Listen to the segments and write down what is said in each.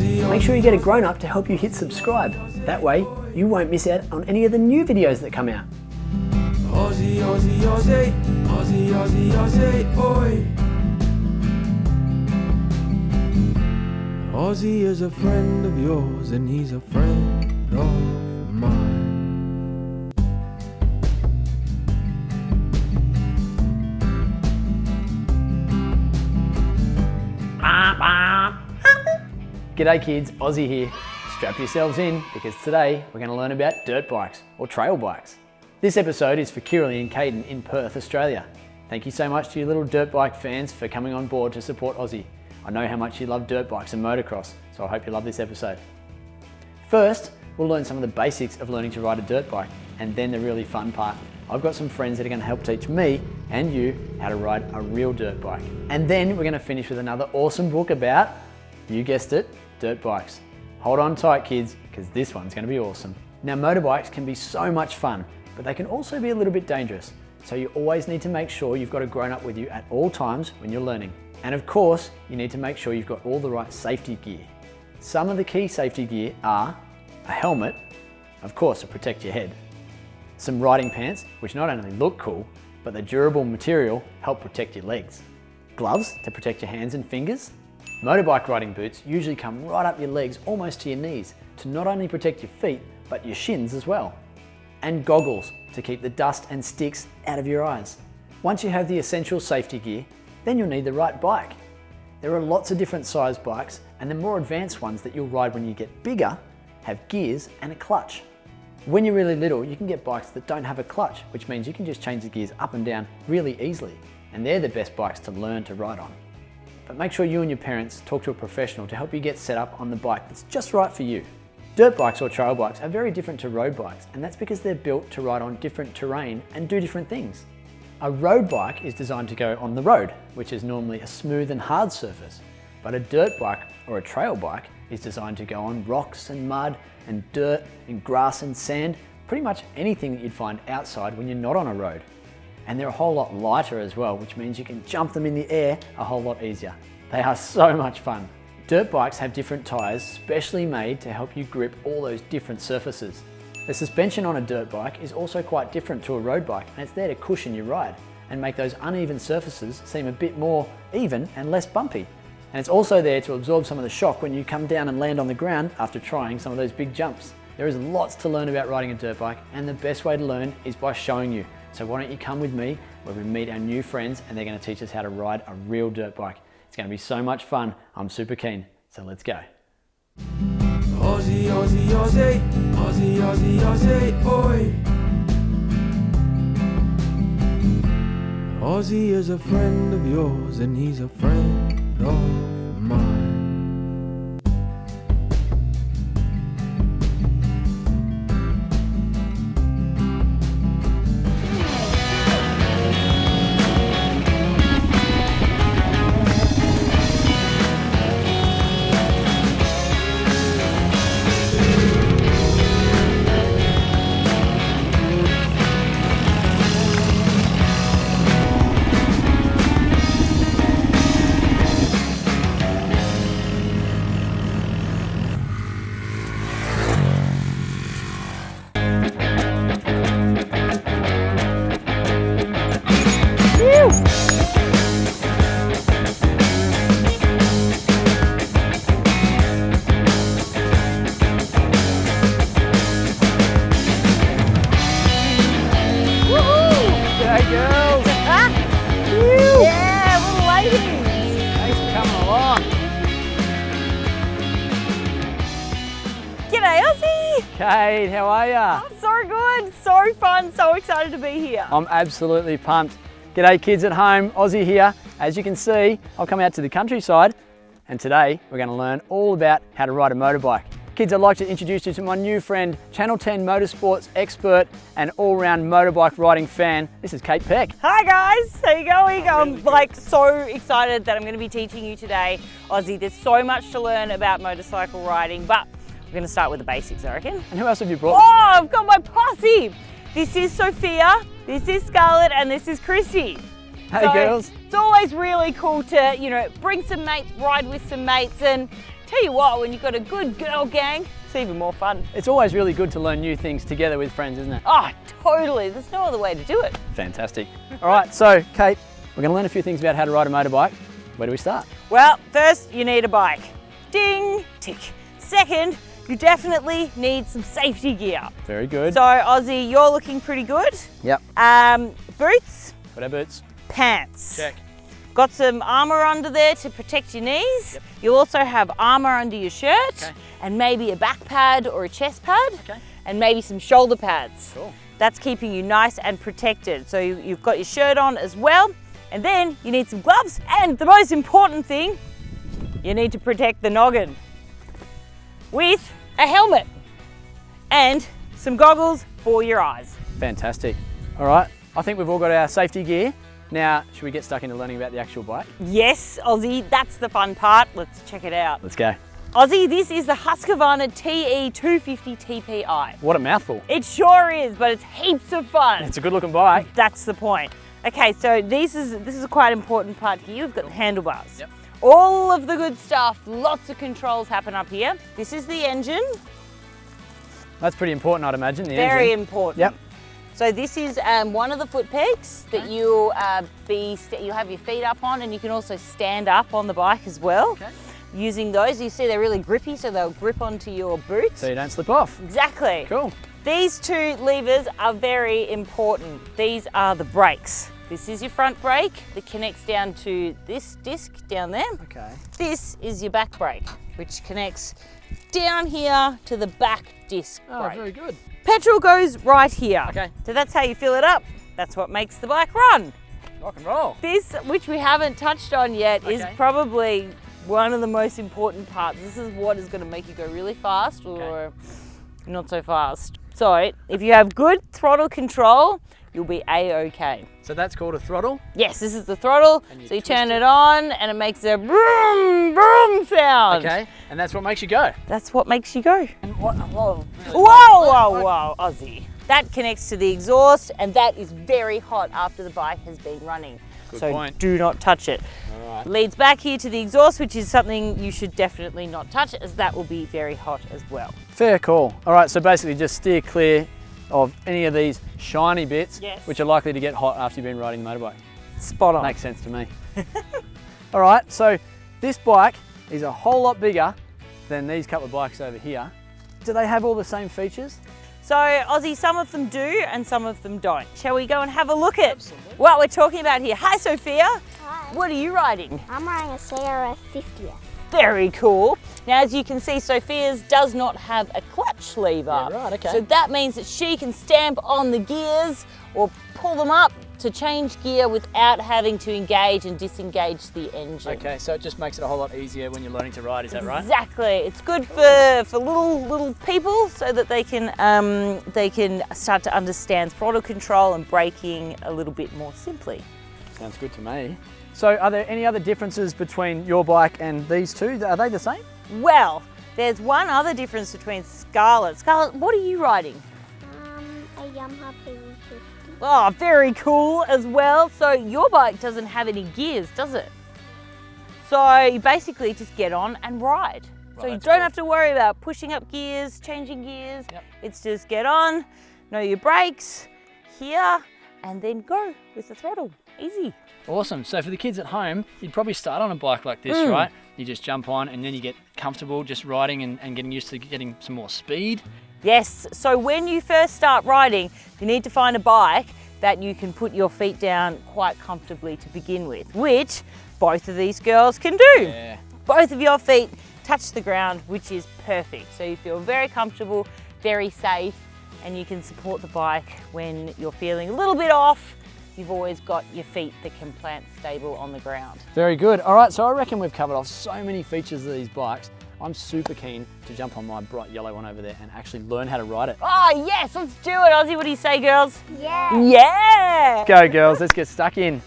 Make sure you get a grown-up to help you hit subscribe. That way, you won't miss out on any of the new videos that come out. Ozzie, Ozzie, Ozzie, Ozzie, Ozzie, Ozzie, oi. Ozzie is a friend of yours and he's a friend of mine. G'day kids, Ozzie here. Strap yourselves in because today we're going to learn about dirt bikes or trail bikes. This episode is for Kiralee and Caden in Perth, Australia. Thank you so much to you little dirt bike fans for coming on board to support Ozzie. I know how much you love dirt bikes and motocross, so I hope you love this episode. First, we'll learn some of the basics of learning to ride a dirt bike, and then the really fun part. I've got some friends that are going to help teach me and you how to ride a real dirt bike. And then we're going to finish with another awesome book about, you guessed it, dirt bikes. Hold on tight kids, because this one's going to be awesome. Now motorbikes can be so much fun, but they can also be a little bit dangerous. So you always need to make sure you've got a grown-up with you at all times when you're learning. And of course, you need to make sure you've got all the right safety gear. Some of the key safety gear are a helmet, of course to protect your head, some riding pants, which not only look cool, but the durable material help protect your legs, gloves to protect your hands and fingers. Motorbike riding boots usually come right up your legs almost to your knees to not only protect your feet, but your shins as well. And goggles to keep the dust and sticks out of your eyes. Once you have the essential safety gear, then you'll need the right bike. There are lots of different size bikes, and the more advanced ones that you'll ride when you get bigger have gears and a clutch. When you're really little, you can get bikes that don't have a clutch, which means you can just change the gears up and down really easily, and they're the best bikes to learn to ride on. But make sure you and your parents talk to a professional to help you get set up on the bike that's just right for you. Dirt bikes or trail bikes are very different to road bikes, and that's because they're built to ride on different terrain and do different things. A road bike is designed to go on the road, which is normally a smooth and hard surface, but a dirt bike or a trail bike is designed to go on rocks and mud and dirt and grass and sand, pretty much anything that you'd find outside when you're not on a road. And they're a whole lot lighter as well, which means you can jump them in the air a whole lot easier. They are so much fun. Dirt bikes have different tyres specially made to help you grip all those different surfaces. The suspension on a dirt bike is also quite different to a road bike, and it's there to cushion your ride and make those uneven surfaces seem a bit more even and less bumpy. And it's also there to absorb some of the shock when you come down and land on the ground after trying some of those big jumps. There is lots to learn about riding a dirt bike, and the best way to learn is by showing you. So why don't you come with me where we meet our new friends and they're going to teach us how to ride a real dirt bike. It's going to be so much fun. I'm super keen. So let's go. Ozzie, Ozzie, Ozzie, Ozzie, Ozzie, Ozzie, oi. Ozzie is a friend of yours and he's a friend of mine. Kate, how are ya? Oh, so good, so fun, so excited to be here. I'm absolutely pumped. G'day kids at home, Ozzie here. As you can see, I've come out to the countryside and today we're going to learn all about how to ride a motorbike. Kids, I'd like to introduce you to my new friend, Channel 10 motorsports expert and all-round motorbike riding fan. This is Kate Peck. Hi guys, how you going? I'm so excited that I'm going to be teaching you today. Ozzie, there's so much to learn about motorcycle riding, but we're going to start with the basics, I reckon. And who else have you brought? Oh, I've got my posse. This is Sophia, this is Scarlett, and this is Christy. Hey girls. It's always really cool to, bring some mates, ride with some mates, and Tell you what, when you've got a good girl gang, it's even more fun. It's always really good to learn new things together with friends, isn't it? Oh, totally. There's no other way to do it. Fantastic. All right, so Kate, we're going to learn a few things about how to ride a motorbike. Where do we start? Well, first you need a bike. Ding, tick. Second, you definitely need some safety gear. Very good. So Ozzie, you're looking pretty good. Yep. Boots, Got our boots. pants. Check. Got some armour under there to protect your knees. Yep. You'll also have armour under your shirt, and maybe a back pad or a chest pad, and maybe some shoulder pads. Cool. That's keeping you nice and protected. So you've got your shirt on as well, and then you need some gloves, and the most important thing, you need to protect the noggin with a helmet and some goggles for your eyes. Fantastic. All right, I think we've all got our safety gear. Now, should we get stuck into learning about the actual bike? Yes, Ozzie, that's the fun part. Let's check it out. Let's go. Ozzie, this is the Husqvarna TE250 TPI. What a mouthful. It sure is, but it's heaps of fun. It's a good looking bike. That's the point. Okay, so this is a quite important part here. We've got the handlebars. Yep. All of the good stuff, lots of controls happen up here. This is the engine. That's pretty important, I'd imagine, the Very engine. important. Yep. So this is one of the foot pegs that you'll have your feet up on, and you can also stand up on the bike as well. Okay. Using those, you see they're really grippy, so they'll grip onto your boots. So you don't slip off. Exactly. Cool. These two levers are very important. These are the brakes. This is your front brake that connects down to this disc down there. Okay. This is your back brake, which connects down here to the back disc Oh, brake. very good. Petrol goes right here. Okay. So that's how you fill it up. That's what makes the bike run. Rock and roll. This, which we haven't touched on yet, is Okay. probably one of the most important parts. This is what is going to make you go really fast or not so fast. So if you have good throttle control, you'll be A-okay. So that's called a throttle? Yes, this is the throttle. And So you turn it on and it makes a vroom, vroom sound. Okay, and that's what makes you go. That's what makes you go. And what? Whoa, Whoa, Ozzie. That connects to the exhaust, and that is very hot after the bike has been running. Good so point. do not touch it. All right. Leads back here to the exhaust, which is something you should definitely not touch, as that will be very hot as well. Fair call. All right, so basically just steer clear of any of these shiny bits, which are likely to get hot after you've been riding the motorbike. Spot on. Makes sense to me. All right, so this bike is a whole lot bigger than these couple of bikes over here. Do they have all the same features? So Ozzie, some of them do and some of them don't. Shall we go and have a look at what we're talking about here? Hi Sophia. Hi. What are you riding? I'm riding a CRF 50th. Very cool. Now, as you can see, Sophia's does not have a clutch lever. Yeah, right, okay. So that means that she can stamp on the gears or pull them up to change gear without having to engage and disengage the engine. Okay, so it just makes it a whole lot easier when you're learning to ride, is that right? Exactly. It's good for little people so that they can start to understand throttle control and braking a little bit more simply. Sounds good to me. So are there any other differences between your bike and these two? Are they the same? Well, there's one other difference between Scarlett. Scarlett, what are you riding? A Yamaha PV50. Oh, very cool as well. So your bike doesn't have any gears, does it? So you basically just get on and ride. So you that's don't cool. have to worry about pushing up gears, changing gears. Yep. It's just get on, know your brakes, here, and then go with the throttle. Easy. Awesome. So for the kids at home, you'd probably start on a bike like this, right? You just jump on and then you get comfortable just riding and getting used to getting some more speed. Yes, so when you first start riding, you need to find a bike that you can put your feet down quite comfortably to begin with, which both of these girls can do. Yeah. Both of your feet touch the ground, which is perfect. So you feel very comfortable, very safe, and you can support the bike when you're feeling a little bit off. You've always got your feet that can plant stable on the ground. Very good. All right, so I reckon we've covered off so many features of these bikes. I'm super keen to jump on my bright yellow one over there and actually learn how to ride it. Oh yes, let's do it, Ozzie. What do you say, girls? Yeah. Yeah! Go girls, let's get stuck in.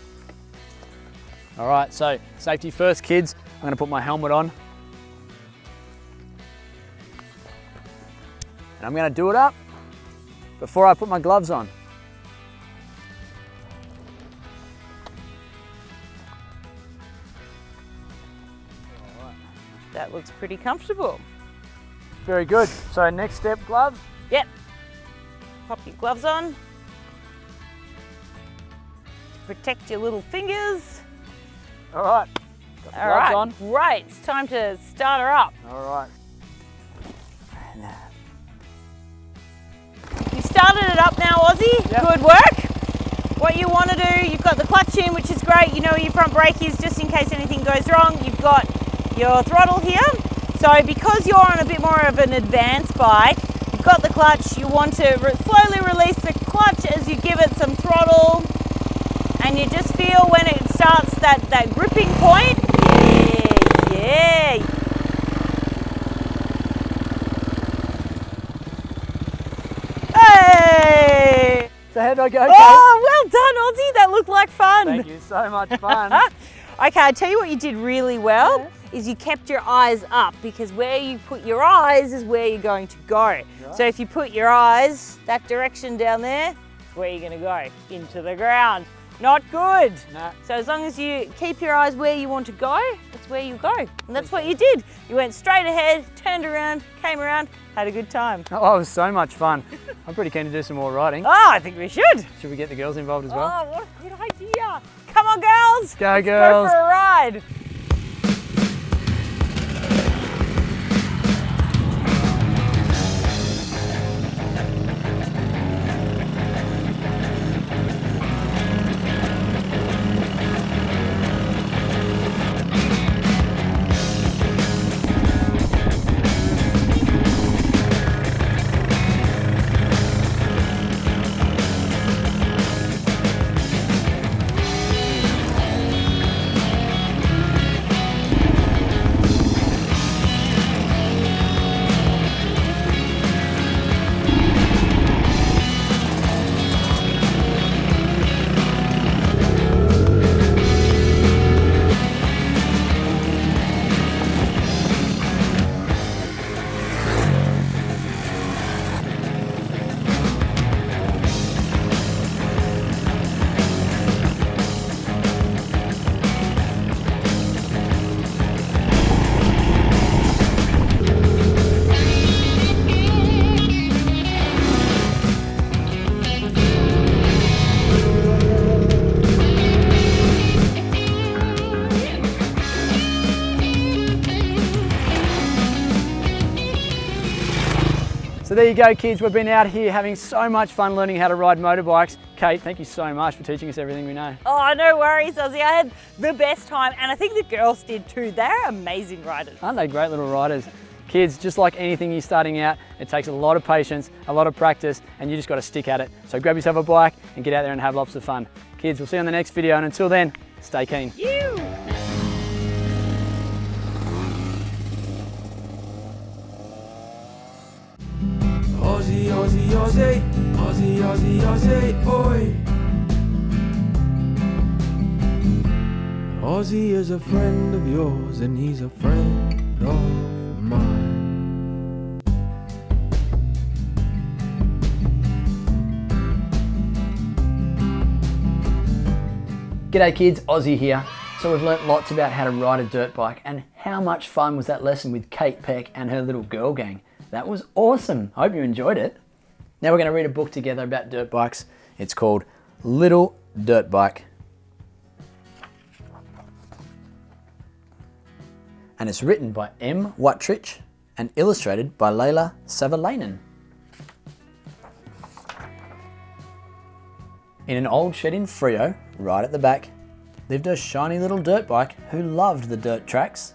All right, so safety first, kids. I'm gonna put my helmet on. And I'm gonna do it up before I put my gloves on. That looks pretty comfortable. Very good. So next step, gloves. Yep. Pop your gloves on. Protect your little fingers. All right. Got the All gloves right, on. great. It's time to start her up. All right. You've started it up now, Ozzie. Yep. Good work. What you want to do, you've got the clutch in, which is great. You know where your front brake is, just in case anything goes wrong. You've got your throttle here. So because you're on a bit more of an advanced bike, you've got the clutch. You want to slowly release the clutch as you give it some throttle. And you just feel when it starts that gripping point. Yeah. Hey! So how did I go, Kate? Oh, well done, Ozzie. That looked like fun. Thank you, so much fun. Okay, I tell you what you did really well is you kept your eyes up, because where you put your eyes is where you're going to go. So if you put your eyes that direction down there, it's where you're going to go, into the ground. Not good. No. So as long as you keep your eyes where you want to go, that's where you go. And that's what you did. You went straight ahead, turned around, came around, had a good time. Oh, it was so much fun. I'm pretty keen to do some more riding. Oh, I think we should. Should we get the girls involved as well? Oh, what a good idea. Come on, girls. Go, Let's girls. go for a ride. So there you go, kids. We've been out here having so much fun learning how to ride motorbikes. Kate, thank you so much for teaching us everything we know. Oh, no worries, Ozzie. I had the best time, and I think the girls did too. They're amazing riders. Aren't they great little riders? Kids, just like anything you're starting out, it takes a lot of patience, a lot of practice, and you just got to stick at it. So grab yourself a bike and get out there and have lots of fun. Kids, we'll see you on the next video, and until then, stay keen. Ozzie, Ozzie, Ozzie, Ozzie, Ozzie, Ozzie, oi. Ozzie is a friend of yours and he's a friend of mine. G'day kids, Ozzie here. So we've learnt lots about how to ride a dirt bike, and how much fun was that lesson with Kate Peck and her little girl gang. That was awesome. I hope you enjoyed it. Now we're going to read a book together about dirt bikes. It's called Little Dirt Bike. And it's written by M. Wuttrich and illustrated by Leila Savalainen. In an old shed in Frio, right at the back, lived a shiny little dirt bike who loved the dirt tracks.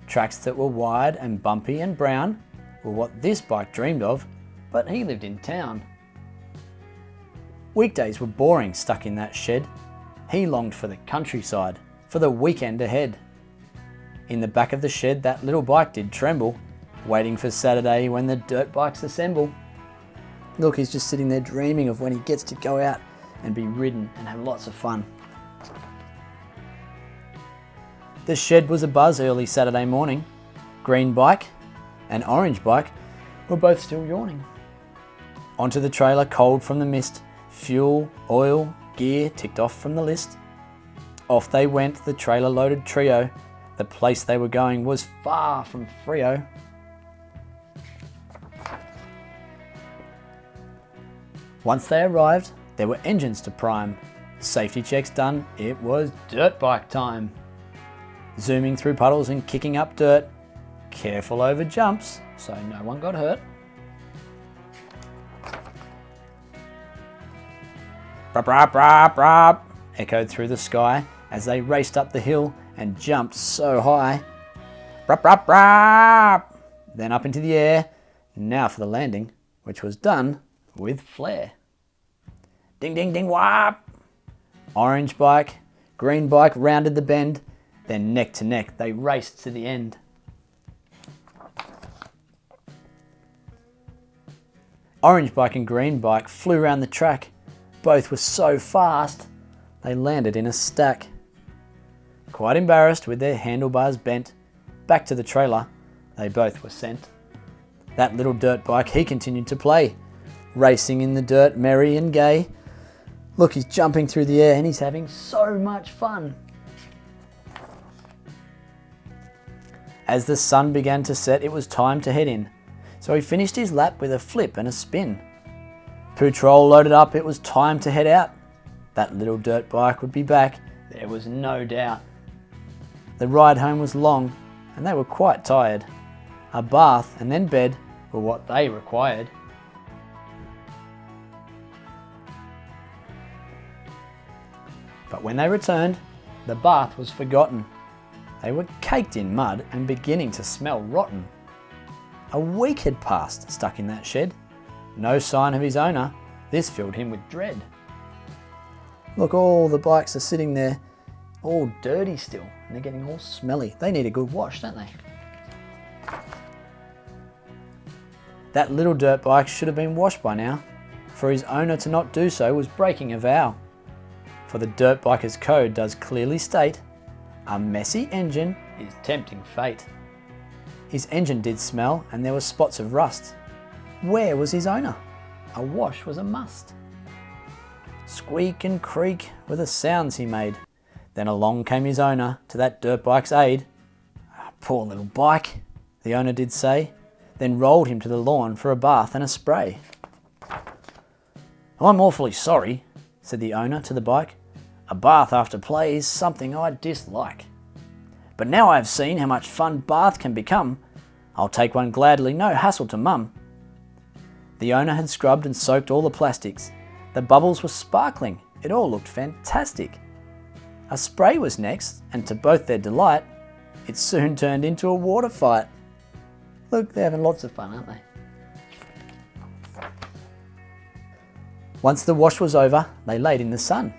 Tracks that were wide and bumpy and brown were what this bike dreamed of, but he lived in town. Weekdays were boring stuck in that shed. He longed for the countryside, for the weekend ahead. In the back of the shed that little bike did tremble, waiting for Saturday when the dirt bikes assemble. Look, he's just sitting there dreaming of when he gets to go out and be ridden and have lots of fun. The shed was abuzz early Saturday morning. Green bike and orange bike were both still yawning. Onto the trailer, cold from the mist, fuel, oil, gear ticked off from the list. Off they went, the trailer-loaded trio, The place they were going was far from Freo. Once they arrived, there were engines to prime. Safety checks done, it was dirt bike time. Zooming through puddles and kicking up dirt. Careful over jumps, so no one got hurt. Brap, brap, brap, brap, echoed through the sky as they raced up the hill and jumped so high. Brap, brap, brap, then up into the air. Now for the landing, which was done with flair. Ding, ding, ding, whop. Orange bike, green bike rounded the bend, then neck to neck they raced to the end. Orange bike and green bike flew round the track. Both were so fast, they landed in a stack. Quite embarrassed with their handlebars bent, back to the trailer they both were sent. That little dirt bike he continued to play, racing in the dirt merry and gay. Look, he's jumping through the air and he's having so much fun. As the sun began to set, it was time to head in. So he finished his lap with a flip and a spin. Patrol loaded up, it was time to head out. That little dirt bike would be back, there was no doubt. The ride home was long and they were quite tired. A bath and then bed were what they required. But when they returned, the bath was forgotten. They were caked in mud and beginning to smell rotten. A week had passed stuck in that shed. No sign of his owner. This filled him with dread. Look, all the bikes are sitting there, all dirty still, and they're getting all smelly. They need a good wash, don't they? That little dirt bike should have been washed by now. For his owner to not do so was breaking a vow. For the dirt biker's code does clearly state, a messy engine is tempting fate. His engine did smell and there were spots of rust. Where was his owner? A wash was a must. Squeak and creak were the sounds he made. Then along came his owner to that dirt bike's aid. Poor little bike, the owner did say, then rolled him to the lawn for a bath and a spray. I'm awfully sorry, said the owner to the bike. A bath after play is something I dislike. But now I have seen how much fun bath can become, I'll take one gladly, no hassle to mum. The owner had scrubbed and soaked all the plastics. The bubbles were sparkling, it all looked fantastic. A spray was next, and to both their delight, it soon turned into a water fight. Look, they're having lots of fun, aren't they? Once the wash was over, they laid in the sun.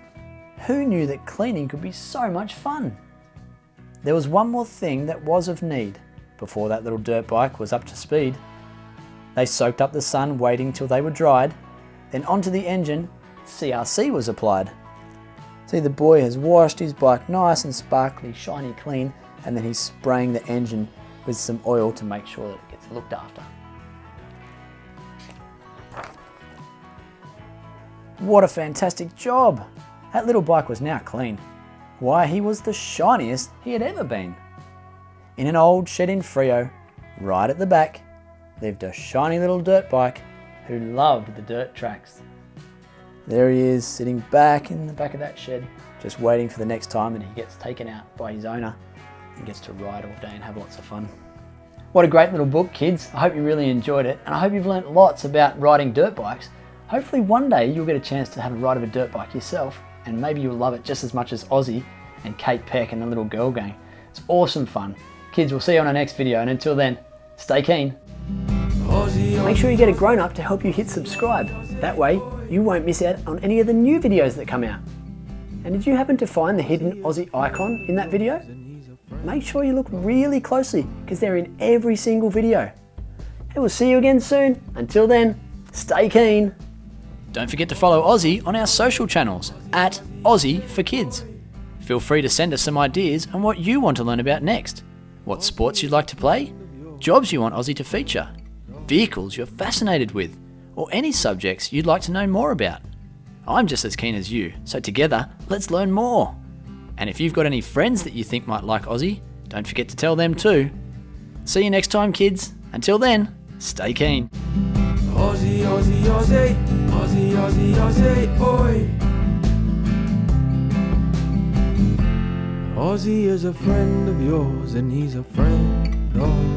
Who knew that cleaning could be so much fun? There was one more thing that was of need before that little dirt bike was up to speed. They soaked up the sun, waiting till they were dried. Then onto the engine, CRC was applied. See, the boy has washed his bike nice and sparkly, shiny clean, and then he's spraying the engine with some oil to make sure that it gets looked after. What a fantastic job! That little bike was now clean. Why, he was the shiniest he had ever been. In an old shed in Freo, right at the back, lived a shiny little dirt bike who loved the dirt tracks. There he is, sitting back in the back of that shed, just waiting for the next time that he gets taken out by his owner and gets to ride all day and have lots of fun. What a great little book, kids. I hope you really enjoyed it, and I hope you've learnt lots about riding dirt bikes. Hopefully one day you'll get a chance to have a ride of a dirt bike yourself, and maybe you'll love it just as much as Ozzie and Kate Peck and the little girl gang. It's awesome fun. Kids, we'll see you on our next video, and until then, stay keen. Make sure you get a grown-up to help you hit subscribe. That way, you won't miss out on any of the new videos that come out. And did you happen to find the hidden Ozzie icon in that video? Make sure you look really closely, because they're in every single video. And we'll see you again soon. Until then, stay keen. Don't forget to follow Ozzie on our social channels, @OzzieForKids. Feel free to send us some ideas on what you want to learn about next. What sports you'd like to play, jobs you want Ozzie to feature, vehicles you're fascinated with, or any subjects you'd like to know more about. I'm just as keen as you, so together, let's learn more. And if you've got any friends that you think might like Ozzie, don't forget to tell them too. See you next time, kids. Until then, stay keen. Ozzie, Ozzie, Ozzie, Ozzie, Ozzie, Ozzie, oi. Ozzie is a friend of yours and he's a friend of